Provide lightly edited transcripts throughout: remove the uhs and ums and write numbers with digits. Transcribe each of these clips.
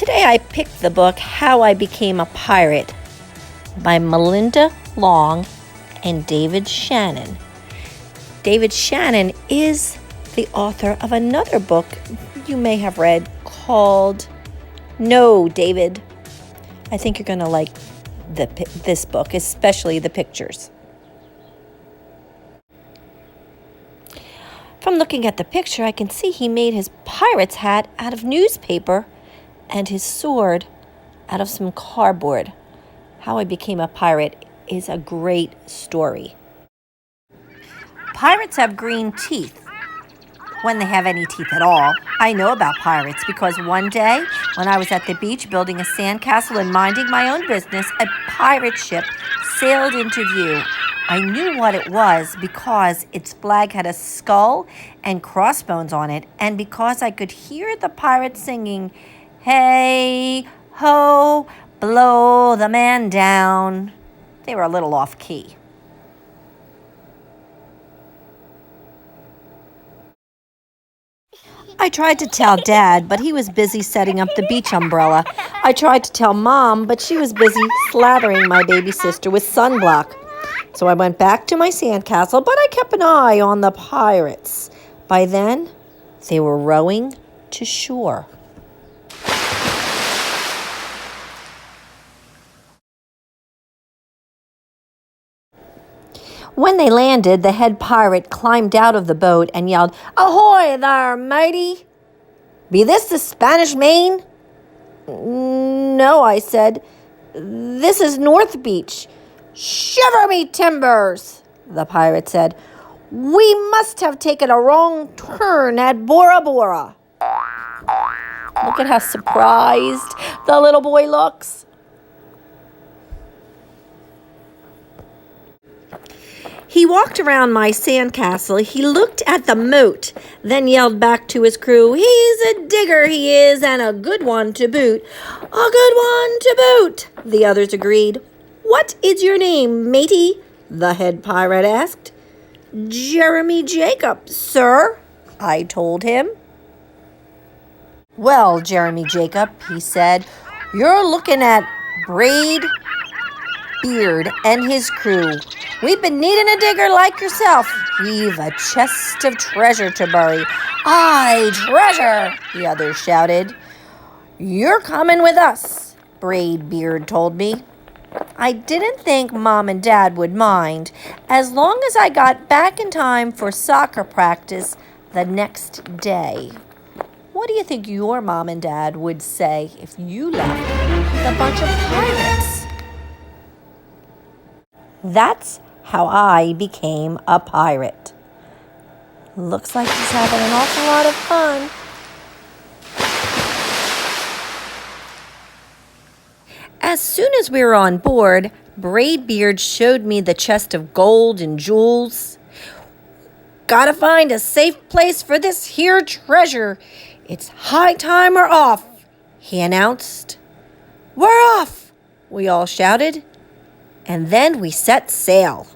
Today I picked the book How I Became a Pirate by Melinda Long and David Shannon. David Shannon is the author of another book you may have read called No, David. I think you're going to like this book, especially the pictures. From looking at the picture, I can see he made his pirate's hat out of newspaper and his sword out of some cardboard. How I Became a Pirate is a great story. Pirates have green teeth, when they have any teeth at all. I know about pirates because one day, when I was at the beach building a sandcastle and minding my own business, a pirate ship sailed into view. I knew what it was because its flag had a skull and crossbones on it, and because I could hear the pirates singing, "Hey, ho, blow the man down." They were a little off key. I tried to tell Dad, but he was busy setting up the beach umbrella. I tried to tell Mom, but she was busy slathering my baby sister with sunblock. So I went back to my sandcastle, but I kept an eye on the pirates. By then, they were rowing to shore. When they landed, the head pirate climbed out of the boat and yelled, "Ahoy there, matey! Be this the Spanish Main?" "No," I said. "This is North Beach." "Shiver me timbers," the pirate said. "We must have taken a wrong turn at Bora Bora." Look at how surprised the little boy looks. He walked around my sandcastle. He looked at the moat, then yelled back to his crew, "He's a digger, he is, and a good one to boot." "A good one to boot," the others agreed. "What is your name, matey?" the head pirate asked. "Jeremy Jacob, sir," I told him. "Well, Jeremy Jacob," he said, "you're looking at Braid Beard and his crew. We've been needing a digger like yourself. We've a chest of treasure to bury." "Aye, treasure," the others shouted. "You're coming with us," Braid Beard told me. I didn't think Mom and Dad would mind, as long as I got back in time for soccer practice the next day. What do you think your Mom and Dad would say if you left with a bunch of pirates? That's how I became a pirate. Looks like he's having an awful lot of fun. As soon as we were on board, Braid Beard showed me the chest of gold and jewels. "Gotta find a safe place for this here treasure. It's high time we're off," he announced. "We're off," we all shouted. And then we set sail.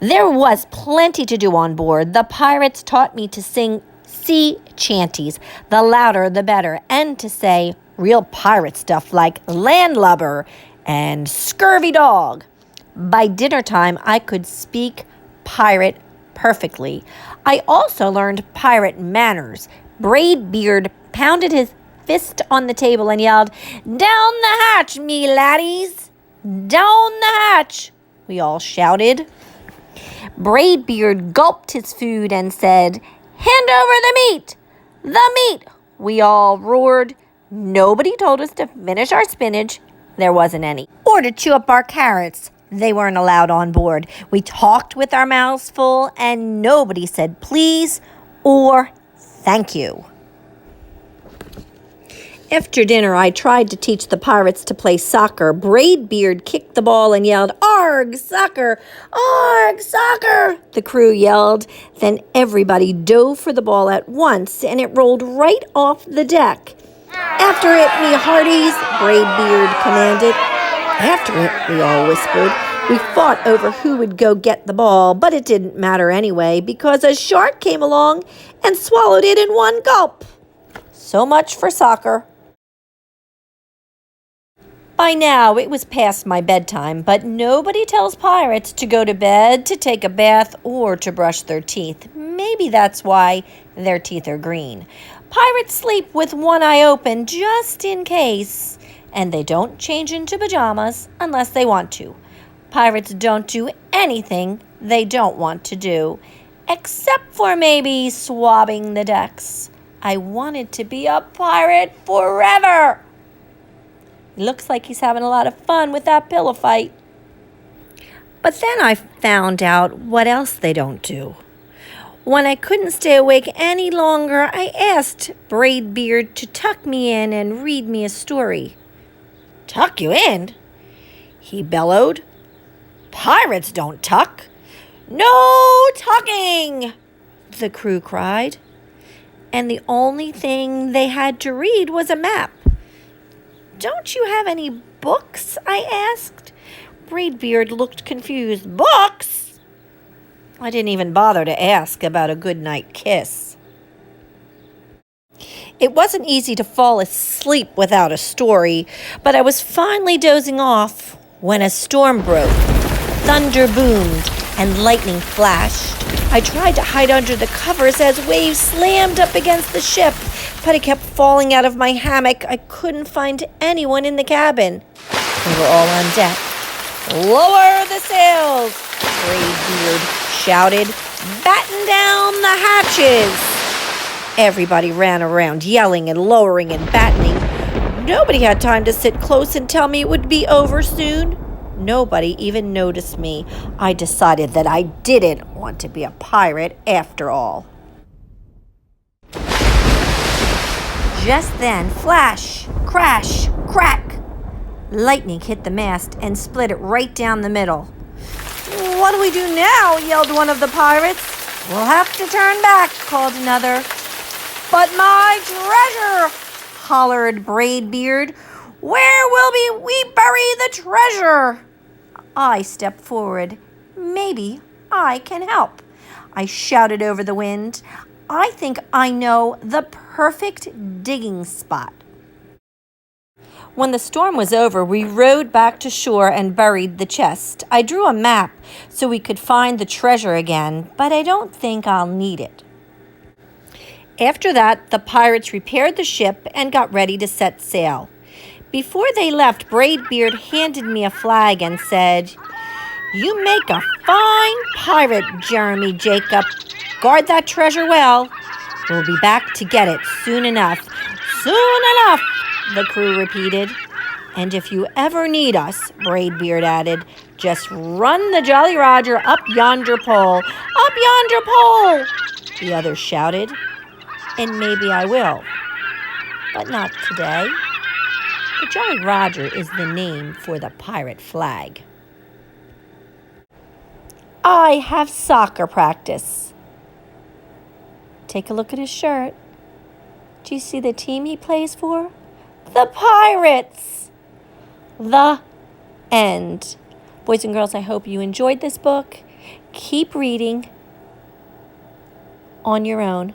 There was plenty to do on board. The pirates taught me to sing sea chanties, the louder the better, and to say real pirate stuff like landlubber and scurvy dog. By dinner time, I could speak pirate perfectly. I also learned pirate manners. Braid Beard pounded his fist on the table and yelled, "Down the hatch, me laddies! Down the hatch!" we all shouted. Braid Beard gulped his food and said, "Hand over the meat! The meat!" we all roared. Nobody told us to finish our spinach. There wasn't any. Or to chew up our carrots. They weren't allowed on board. We talked with our mouths full, and nobody said please or thank you. After dinner, I tried to teach the pirates to play soccer. Braid Beard kicked the ball and yelled, "Arg, soccer! Arg, soccer!" the crew yelled. Then everybody dove for the ball at once, and it rolled right off the deck. "After it, me hearties," Braid Beard commanded. "After it," we all whispered. We fought over who would go get the ball, but it didn't matter anyway, because a shark came along and swallowed it in one gulp. So much for soccer. By now, it was past my bedtime, but nobody tells pirates to go to bed, to take a bath, or to brush their teeth. Maybe that's why their teeth are green. Pirates sleep with one eye open just in case, and they don't change into pajamas unless they want to. Pirates don't do anything they don't want to do, except for maybe swabbing the decks. I wanted to be a pirate forever. Looks like he's having a lot of fun with that pillow fight. But then I found out what else they don't do. When I couldn't stay awake any longer, I asked Braidbeard to tuck me in and read me a story. Tuck you in? He bellowed. Pirates don't tuck. No tucking, the crew cried. And the only thing they had to read was a map. Don't you have any books? I asked. Braidbeard looked confused. Books? I didn't even bother to ask about a goodnight kiss. It wasn't easy to fall asleep without a story, but I was finally dozing off when a storm broke. Thunder boomed and lightning flashed. I tried to hide under the covers as waves slammed up against the ship, but I kept falling out of my hammock. I couldn't find anyone in the cabin. We were all on deck. Lower the sails, Braidbeard shouted. Batten down the hatches. Everybody ran around yelling and lowering and battening. Nobody had time to sit close and tell me it would be over soon. Nobody even noticed me. I decided that I didn't want to be a pirate after all. Just then, flash, crash, crack. Lightning hit the mast and split it right down the middle. What do we do now? Yelled one of the pirates. We'll have to turn back, called another. But my treasure, hollered Braidbeard. Where will we bury the treasure? I stepped forward. Maybe I can help. I shouted over the wind. I think I know the perfect digging spot. When the storm was over, we rowed back to shore and buried the chest. I drew a map so we could find the treasure again, but I don't think I'll need it. After that, the pirates repaired the ship and got ready to set sail. Before they left, Braidbeard handed me a flag and said, You make a fine pirate, Jeremy Jacob. Guard that treasure well. We'll be back to get it soon enough. Soon enough, the crew repeated. And if you ever need us, Braidbeard added, just run the Jolly Roger up yonder pole. Up yonder pole, the others shouted. And maybe I will, but not today. The Jolly Roger is the name for the pirate flag. I have soccer practice. Take a look at his shirt. Do you see the team he plays for? The Pirates! The end. Boys and girls, I hope you enjoyed this book. Keep reading on your own.